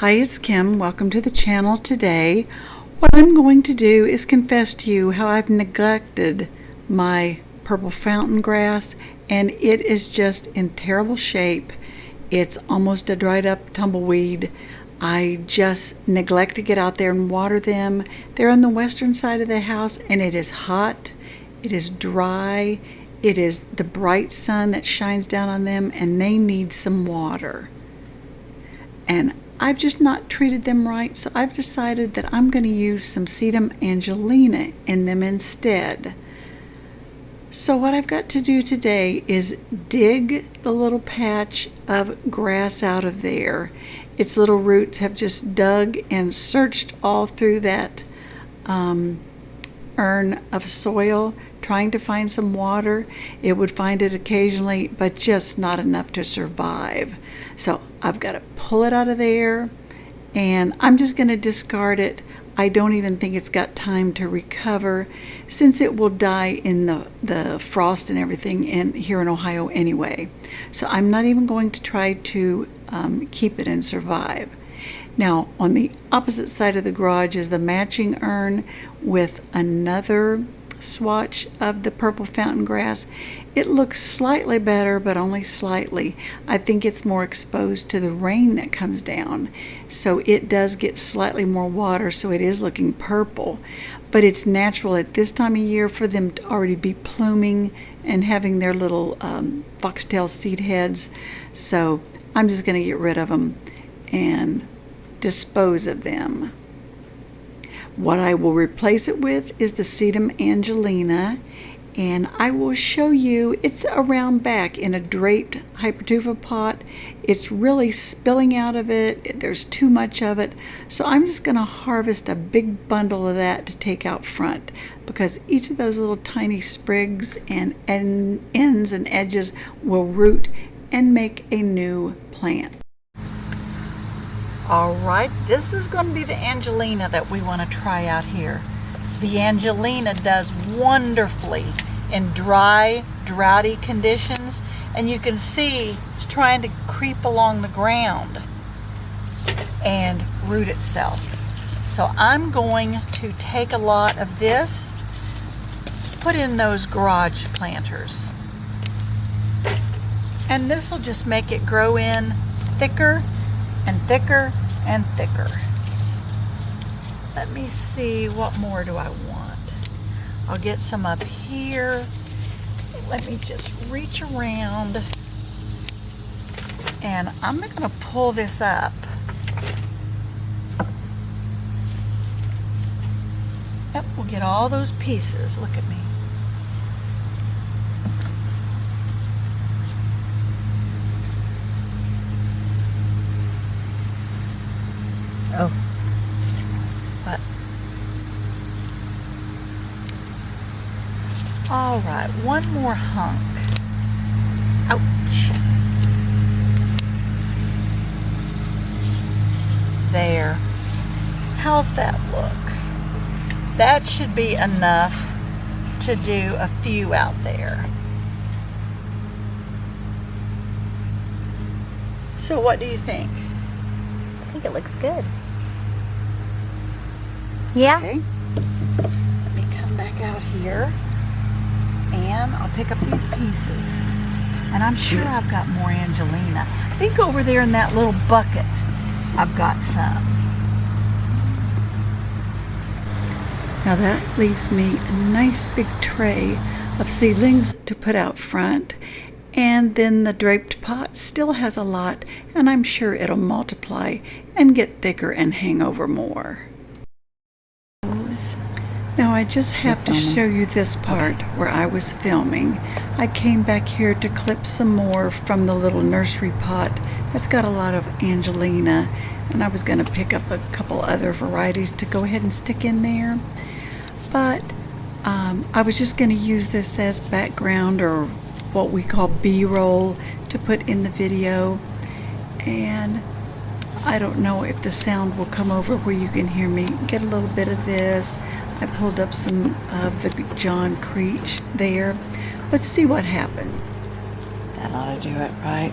Hi, it's Kim. Welcome to the channel today. What I'm going to do is confess to you how I've neglected my purple fountain grass, and it is just in terrible shape. It's almost a dried up tumbleweed. I just neglect to get out there and water them. They're on the western side of the house, and it is hot, it is dry, it is the bright sun that shines down on them, and they need some water. And I've just not treated them right, so I've decided that I'm going to use some Sedum Angelina in them instead. So what I've got to do today is dig the little patch of grass out of there. Its little roots have just dug and searched all through that urn of soil, trying to find some water. It would find it occasionally, but just not enough to survive. So I've got to pull it out of there, and I'm just going to discard it. I don't even think it's got time to recover, since it will die in the frost and everything here in Ohio anyway. So I'm not even going to try to keep it and survive. Now, on the opposite side of the garage is the matching urn with another swatch of the purple fountain grass. It looks slightly better, but only slightly. I think it's more exposed to the rain that comes down, so it does get slightly more water, so it is looking purple. But it's natural at this time of year for them to already be pluming and having their little foxtail seed heads. So I'm just going to get rid of them and dispose of them. What I will replace it with is the Sedum Angelina, and I will show you. It's around back in a draped Hypertufa pot. It's really spilling out of it. There's too much of it. So I'm just going to harvest a big bundle of that to take out front, because each of those little tiny sprigs and ends and edges will root and make a new plant. All right, this is going to be the Angelina that we want to try out here. The Angelina does wonderfully in dry, droughty conditions, and you can see it's trying to creep along the ground and root itself. So I'm going to take a lot of this, put in those garage planters, and this will just make it grow in thicker and thicker and thicker. Let me see, what more do I want? I'll get some up here. Let me just reach around, and I'm going to pull this up. Yep, we'll get all those pieces. Look at me. Oh, but all right, one more hunk. Ouch. There. How's that look? That should be enough to do a few out there. So what do you think? I think it looks good. Yeah. Okay. Let me come back out here, and I'll pick up these pieces. And I'm sure I've got more Angelina. I think over there in that little bucket, I've got some. Now that leaves me a nice big tray of seedlings to put out front. And then the draped pot still has a lot, and I'm sure it'll multiply and get thicker and hang over more. Now I just have to show you this part where I was filming. I came back here to clip some more from the little nursery pot that's got a lot of Angelina, and I was going to pick up a couple other varieties to go ahead and stick in there. But I was just going to use this as background, or what we call B-roll, to put in the video. And I don't know if the sound will come over where you can hear me. Get a little bit of this. I pulled up some of the John Creech there. Let's see what happens. That ought to do it, right?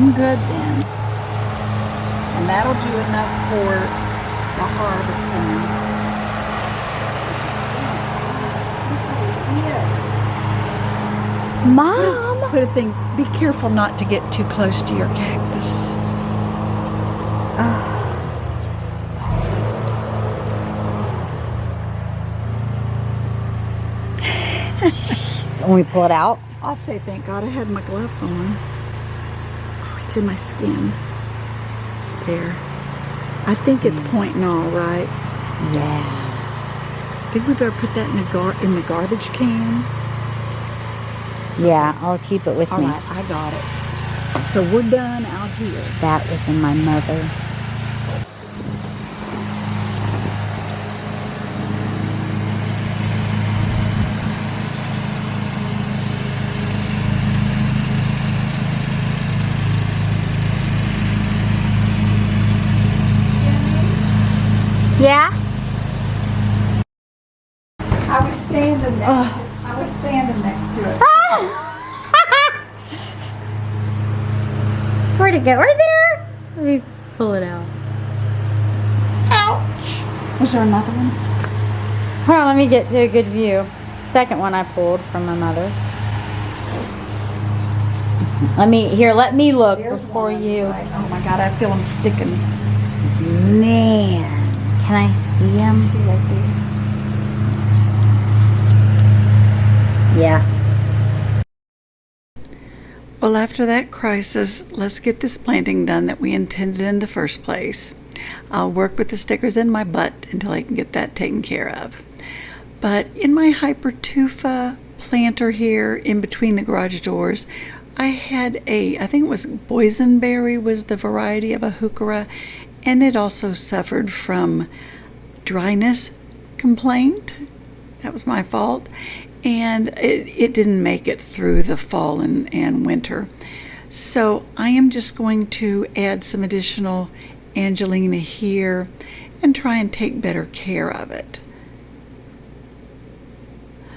I'm good then. And that'll do enough for the harvesting. Mom! Put a thing, be careful not to get too close to your cactus. When we pull it out? I'll say thank God I had my gloves on. Oh, it's in my skin. There. I think it's pointing all right. Yeah. I think we better put that in the garbage can. Yeah, I'll keep it with All me. right, I got it. So we're done out here. That was in my mother. Yeah? I was standing next to it. Where'd it go? Right there? Let me pull it out. Ouch! Was there another one? Hold on, let me get to a good view. Second one I pulled from my mother. Let me look There's before one. you. Right. Oh my God, I feel them sticking. Man, can I see him? See right there. Yeah. Well, after that crisis, let's get this planting done that we intended in the first place. I'll work with the stickers in my butt until I can get that taken care of. But in my Hypertufa planter here in between the garage doors, I had I think it was boysenberry was the variety of a heuchera, and it also suffered from dryness complaint. That was my fault. And it didn't make it through the fall and winter. So I am just going to add some additional Angelina here and try and take better care of it.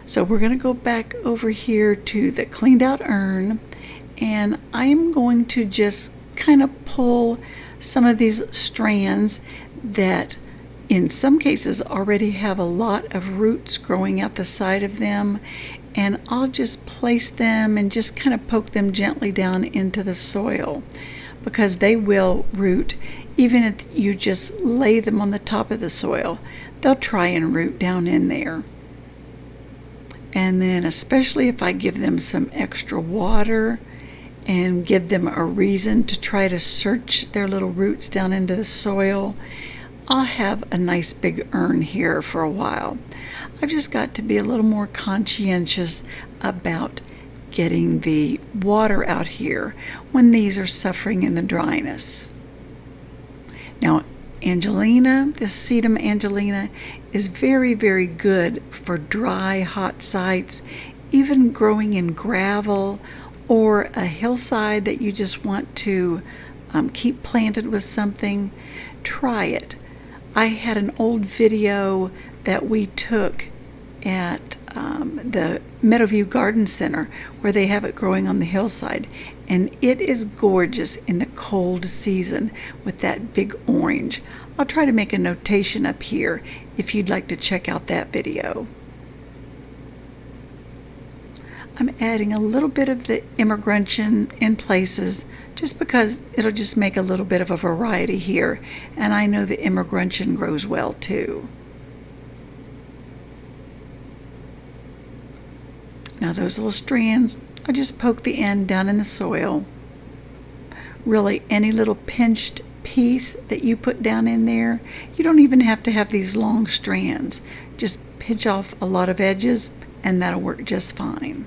So we're going to go back over here to the cleaned out urn, and I am going to just kind of pull some of these strands that in some cases already have a lot of roots growing out the side of them, and I'll just place them and just kind of poke them gently down into the soil, because they will root. Even if you just lay them on the top of the soil, they'll try and root down in there. And then especially if I give them some extra water and give them a reason to try to search their little roots down into the soil, I'll have a nice big urn here for a while. I've just got to be a little more conscientious about getting the water out here when these are suffering in the dryness. Now, Angelina, this Sedum Angelina, is very, very good for dry, hot sites, even growing in gravel or a hillside that you just want to keep planted with something. Try it. I had an old video that we took at the Meadowview Garden Center where they have it growing on the hillside, and it is gorgeous in the cold season with that big orange. I'll try to make a notation up here if you'd like to check out that video. I'm adding a little bit of the immigrantian in places just because it'll just make a little bit of a variety here, and I know the immigrantian grows well too. Now those little strands, I just poke the end down in the soil. Really, any little pinched piece that you put down in there, you don't even have to have these long strands. Just pinch off a lot of edges and that'll work just fine.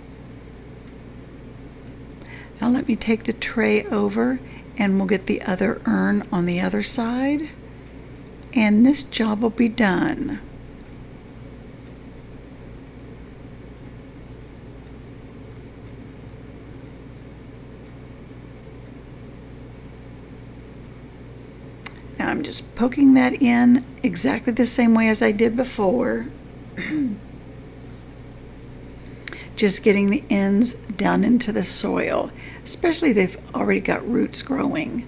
Now let me take the tray over and we'll get the other urn on the other side, and this job will be done. Now I'm just poking that in exactly the same way as I did before. just getting the ends down into the soil, especially if they've already got roots growing.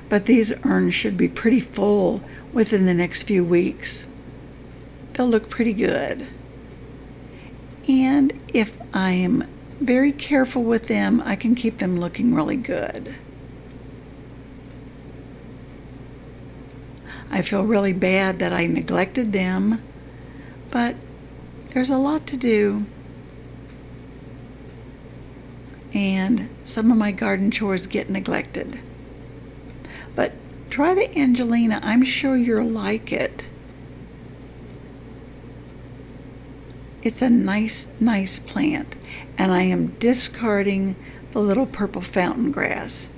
But these urns should be pretty full within the next few weeks. They'll look pretty good. And if I am very careful with them, I can keep them looking really good. I feel really bad that I neglected them, but there's a lot to do. And some of my garden chores get neglected. But try the Angelina. I'm sure you'll like it. It's a nice plant. And I am discarding the little purple fountain grass.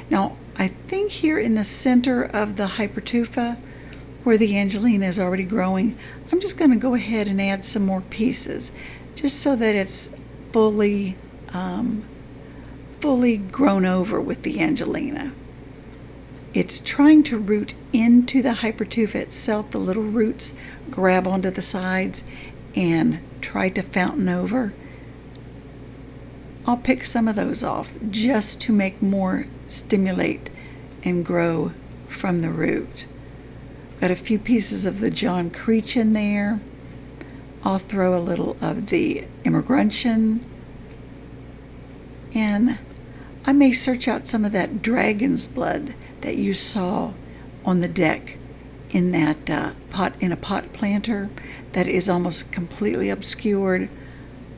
Now, I think here in the center of the Hypertufa, where the Angelina is already growing, I'm just going to go ahead and add some more pieces, just so that it's fully grown over with the Angelina. It's trying to root into the Hypertufa itself. The little roots grab onto the sides and try to fountain over. I'll pick some of those off just to make more stimulate and grow from the root. Got a few pieces of the John Creech in there. I'll throw a little of the Immigrantian. And I may search out some of that dragon's blood that you saw on the deck in that in a pot planter that is almost completely obscured.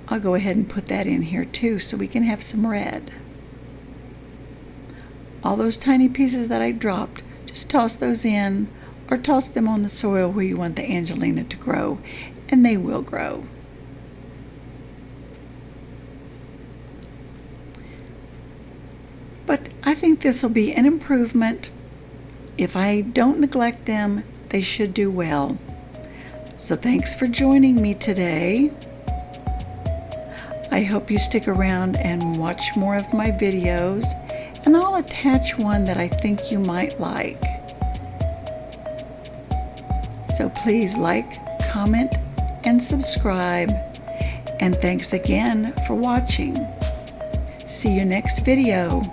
I'll go ahead and put that in here too so we can have some red. All those tiny pieces that I dropped, just toss those in or toss them on the soil where you want the Angelina to grow, and they will grow. But I think this will be an improvement. If I don't neglect them, they should do well. So thanks for joining me today. I hope you stick around and watch more of my videos, and I'll attach one that I think you might like. So please like, comment, and subscribe. And thanks again for watching. See you next video.